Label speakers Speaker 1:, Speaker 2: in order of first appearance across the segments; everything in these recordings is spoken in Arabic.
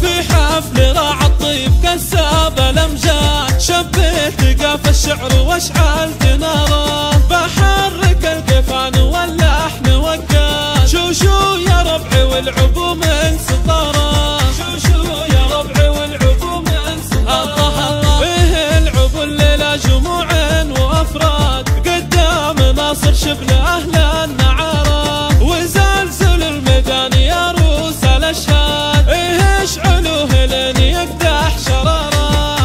Speaker 1: في حفل راعى الطيب كساب الامجاد، شبيت قاف الشعر واشعلت ناره، بحرك القفان واللحن وقاد، شو يا ربعي والعبو من سطاره، شو يا ربعي والعبو من سطاره. فيه العبو الليله جموع وافراد، قدام ناصر شبل اهل النعاره، وزلزل الميدان يا روس الاشهاد، اشعلوه لين يقدح شراره،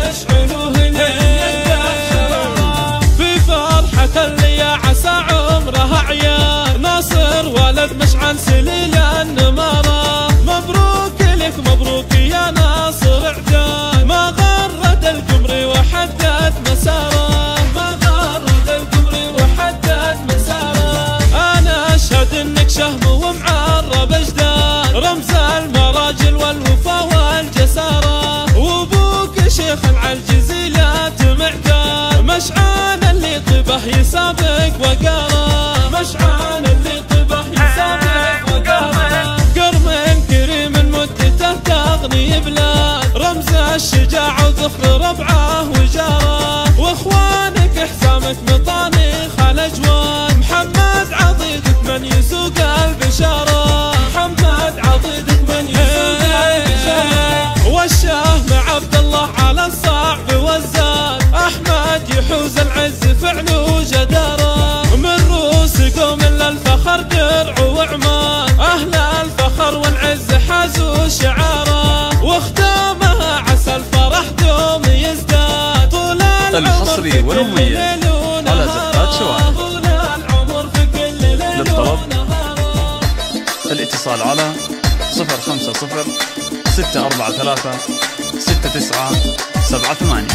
Speaker 1: اشعلوه لين يقدح شراره. في فرحة اللي يا عسى عمرها عيال، ناصر ولد مشعل سليل النماره، مبروك لك مبروك يا ناصر عجال، ما غرد القمر وحدد مساره، ما غرد القمر وحدد مساره. انا اشهد انك شهم ومعرب اجداد، رمز المراجل والوفا والجساره، وابوك شيخ عالجزيلات معداد، مشعان اللي طبه يسابق وقاره، مشعان اللي طبه يسابق وقاره. قرم كريم مدته تغني بلاد، رمز الشجاع وذخر ربعه وجاره، واخوانك حسامك مطانيخ الاجوان، محمد عضيدك من يسوق البشاره، محمد عضيدك من يسوق البشاره. والشاه مع عبد الله على الصعب والزاد، احمد يحوز العز فعل وجداره، من روس قوم للفخر درع وعمان، اهل الفخر والعز حازوا شعاره، واختامها عسى الفرح دوم يزداد، طول
Speaker 2: الحصري والمميز على زفات شوارع. للطلب الاتصال على 050 643 6978.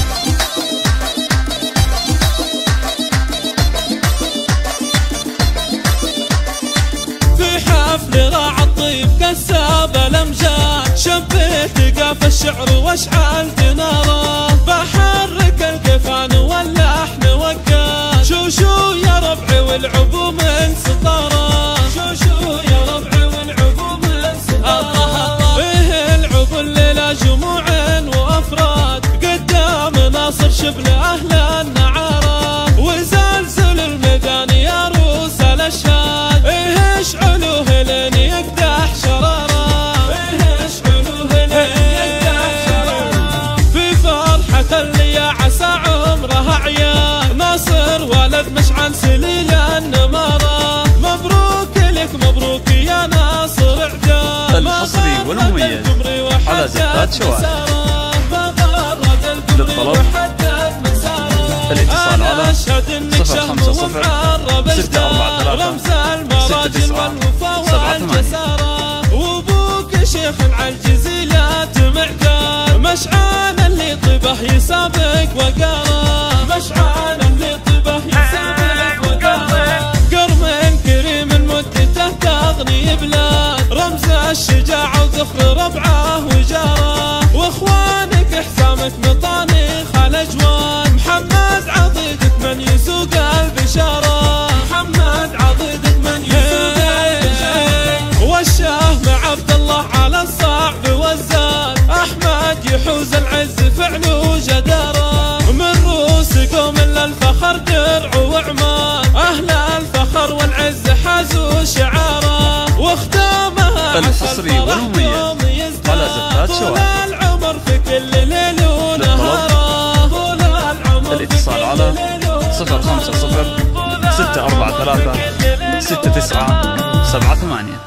Speaker 1: في حفل راعى الطيب كساب الامجاد، شبيت قاف الشعر واشعلت ناره، بحرك القفان واللحن وقاد، شو يا ربعي والعبو من سطاره، شو يا ربعي والعبو من سطاره. فيه العبو الليله جموع وافراد، قدام ناصر شبل اهل النعاره، وزلزل الميدان يا روس الاشهاد، اشعلوه لين يقدح شراره، اشعلوه لين يقدح شراره. في فرحة اللي يا عسى عمرها عيال، ناصر ولد مشعل سليل النماره، مبروك لك مبروك يا ناصر عجال.
Speaker 2: الحصري والمميز على زفات شوارع. للطلب الاتصال على 050 643 6978.
Speaker 1: وابوك شيخ عالجزيلات معداد، مشعان اللي طبه يسابق وقاره، مشعان اللي طبه يسابق وقاره. قرم كريم مدته تغني بلاد، رمز الشجاع وذخر ربعه وجاره، واخوانك حسامك مطانيخ الاجوان، محمد عضيدك من يسوق البشاره، محمد عضيدك من يسوق البشاره. والشاه مع عبد الله على الصعب والزاد، احمد يحوز العز فعل وجداره، من روس قوم للفخر درع وعمان، اهل الفخر والعز حازوا شعاره، واختامها
Speaker 2: الحصري والمميز على زفات شوارع.
Speaker 1: العمر في كل ليل ونهاره،
Speaker 2: الاتصال على 050 643 6978.